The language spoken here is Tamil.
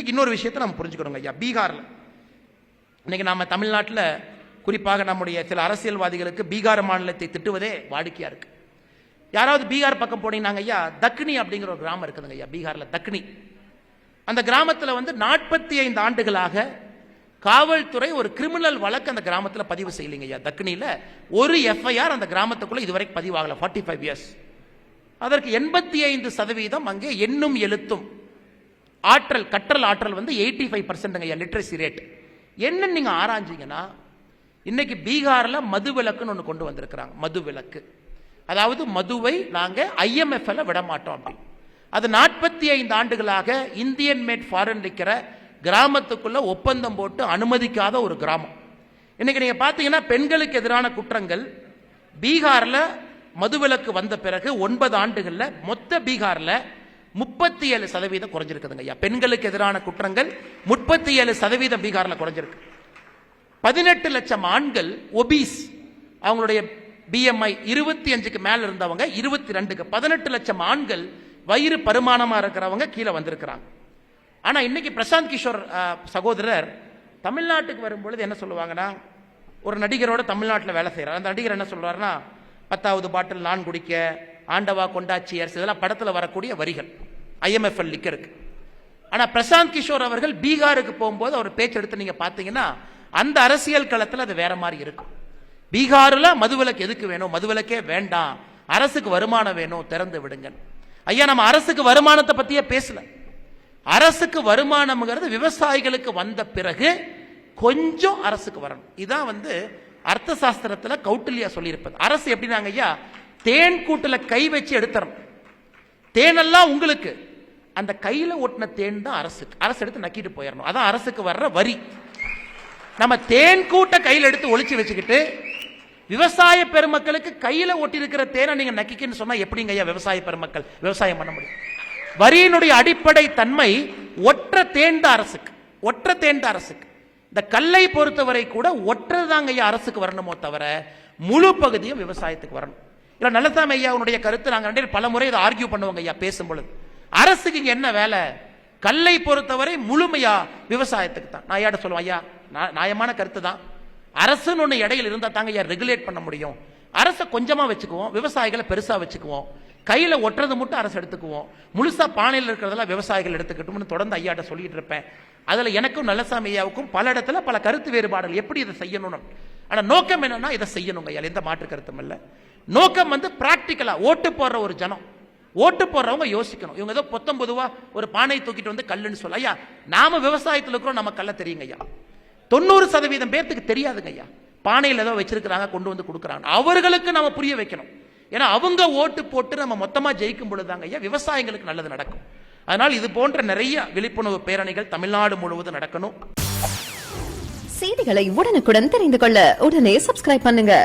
இன்னைக்கு இன்னொரு விஷயத்தை நம்ம புரிஞ்சுக்கணுங்க ஐயா. பீகாரில் இன்னைக்கு நாம தமிழ்நாட்டில் குறிப்பாக நம்முடைய சில அரசியல்வாதிகளுக்கு பீகார் மாநிலத்தை திட்டுவதே வாடிக்கையா இருக்கு. யாராவது பீகார் பக்கம் போனீங்கன்னா ஐயா, தக்னி அப்படிங்கிற ஒரு கிராமம் இருக்குதுங்க ஐயா, பீகாரில் தக்னி. அந்த கிராமத்தில் 45 ஆண்டுகளாக காவல்துறை ஒரு கிரிமினல் வழக்கு அந்த கிராமத்தில் பதிவு செய்யலைங்க ஐயா. தக்னியில் ஒரு எஃப்ஐஆர் அந்த கிராமத்துக்குள்ள இதுவரைக்கும் பதிவாகல. 45 இயர்ஸ். அதற்கு 85% அங்கே எண்ணும் எழுத்தும் ஆற்றல், கற்றல் ஆற்றல் 85% ஐயா லிட்ரஸி ரேட். என்ன நீங்க ஆராய்ஞ்சீங்கன்னா இன்னைக்கு பீகாரில் மது விலக்குன்னு ஒன்று கொண்டு வந்திருக்கிறாங்க. மது விலக்கு, அதாவது மதுவை நாங்க IMF-ல விட மாட்டோம் அப்படி. அது 45 ஆண்டுகளாக இந்தியன் மேட் ஃபாரின் லிக்கரை கிராமத்துக்குள்ள ஒப்பந்தம் போட்டு அனுமதிக்காத ஒரு கிராமம். இன்னைக்கு நீங்க பாத்தீங்கன்னா பெண்களுக்கு எதிரான குற்றங்கள் பீகாரில் மதுவிலக்கு வந்த பிறகு 9 ஆண்டுகள்ல மொத்த பீகாரில் 37% குறைஞ்சிருக்குதுங்க ஐயா. பெண்களுக்கு எதிரான குற்றங்கள் 37% பீகாரில் குறைஞ்சிருக்கு. 18 லட்சம் ஆண்கள் ஒபீஸ், அவங்களுடைய BMI 25க்கு மேல இருந்தவங்க 22க்கு, 18 லட்சம் ஆண்கள் வயிறு பருமானமா இருக்கிறவங்க கீழே வந்திருக்கிறாங்க. ஆனா இன்னைக்கு பிரசாந்த் கிஷோர் சகோதரர் தமிழ்நாட்டுக்கு வரும்பொழுது என்ன சொல்லுவாங்கன்னா, ஒரு நடிகரோட தமிழ்நாட்டில் வேலை செய்யறார். அந்த நடிகர் என்ன சொல்றாருன்னா, 10வது பாட்டில் நான் குடிக்க, ஆண்டவா கொண்டாச்சியர்ஸ், இதெல்லாம் படத்தில் வரக்கூடிய வரிகள் IMF லிக்கருக்கு. ஆனா பிரசாந்த் கிஷோர் அவர்கள் பீகாருக்கு போகும்போது அவர் பேச்சு எடுத்து நீங்க பாத்தீங்கன்னா அந்த அரசியல் களத்தில் அது வேற மாதிரி இருக்கும். பீகாரில் மதுவிலக்கு எதுக்கு வேணும்? மதுவிலக்கே வேண்டாம், அரசுக்கு வருமானம் வேணும், திறந்து விடுங்க. ஐயா, நம்ம அரசுக்கு வருமானத்தை பத்தியே பேசல. அரசுக்கு வருமானம்ங்கிறது விவசாயிகளுக்கு வந்த பிறகு கொஞ்சம் அரசுக்கு வரணும். இதான் அர்த்த சாஸ்திரத்தில் கௌட்டில்யா சொல்லியிருப்பது. அரசு எப்படின்னாங்க ஐயா, தேன் கூட்டுல கை வச்சு எடுத்துறோம். தேனெல்லாம் உங்களுக்கு, அந்த கையில ஒட்டின தேன் தான் அரசுக்கு. அரசு எடுத்து நக்கிட்டு போயிடணும். அதான் அரசுக்கு வர்ற வரி. நம்ம தேன் கூட்ட கையில் எடுத்து ஒளிச்சு வச்சுக்கிட்டு விவசாய பெருமக்களுக்கு கையில ஒட்டி இருக்கிற தேனை நீங்க நக்கிக்கன்னு சொன்னா எப்படிங்க ஐயா விவசாய பெருமக்கள் விவசாயம் பண்ண முடியும்? வரியினுடைய அடிப்படை தன்மை ஒற்ற தேர்ந்த அரசுக்கு, ஒற்ற தேர்ந்த அரசுக்கு. இந்த கல்லை பொறுத்தவரை கூட ஒற்றதாங்க ஐயா அரசுக்கு வரணுமோ தவிர முழு பகுதியும் விவசாயத்துக்கு வரணும். இல்ல நல்லசாமி ஐயா உன்னுடைய கருத்து நாங்க பல முறை இதை ஆர்கியூ பண்ணுவாங்க ஐயா பேசும்பொழுது. அரசுக்கு இங்க என்ன வேலை? கல்லை பொறுத்தவரை முழுமையா விவசாயத்துக்கு தான். நான் ஐயாட்ட சொல்லுவேன், ஐயா நியாயமான கருத்து தான். அரசுன்னு ஒன்று இடையில இருந்தா தாங்க ஐயா ரெகுலேட் பண்ண முடியும். அரசை கொஞ்சமா வச்சுக்குவோம், விவசாயிகளை பெருசா வச்சுக்குவோம், கையில ஒட்டுறது மட்டும் அரசு எடுத்துக்குவோம், முழுசா பானையில் இருக்கிறதெல்லாம் விவசாயிகள் எடுத்துக்கிட்டோம்னு தொடர்ந்து ஐயாட்ட சொல்லிட்டு இருப்பேன். அதுல எனக்கும் நல்லசாமி ஐயாவுக்கும் பல இடத்துல பல கருத்து வேறுபாடுகள், எப்படி இதை செய்யணும்னு. ஆனா நோக்கம் என்னன்னா இதை செய்யணுங்க ஐயா, எந்த மாற்று கருத்தும் இல்லை. நோக்கம் பிராக்டிக்கலா ஓட்டு போடுற ஒரு ஜனம், ஓட்டு போடுறவங்க யோசிக்கணும். இவங்க ஏதோ பொதுவா ஒரு பானை தூக்கிட்டு கல்லுன்னு சொல்ல. ஐயா நாம விவசாயத்தில் இருக்கிறோம், நம்ம கல்ல தெரியுங்க ஐயா. 90% பேர்த்துக்கு தெரியாதுங்க ஐயா. பானையில் ஏதோ வச்சிருக்கிறாங்க, கொண்டு வந்து கொடுக்குறாங்க. அவர்களுக்கு நம்ம புரிய வைக்கணும். ஏன்னா அவங்க ஓட்டு போட்டு நம்ம மொத்தமா ஜெயிக்கும் பொழுதுதாங்க ஐயா விவசாயிகளுக்கு நல்லது நடக்கும். அதனால் இது போன்ற நிறைய விழிப்புணர்வு பேரணிகள் தமிழ்நாடு முழுவதும் நடக்கணும். செய்திகளை உடனுக்குடன் தெரிந்து கொள்ள உடனே சப்ஸ்கிரைப் பண்ணுங்க.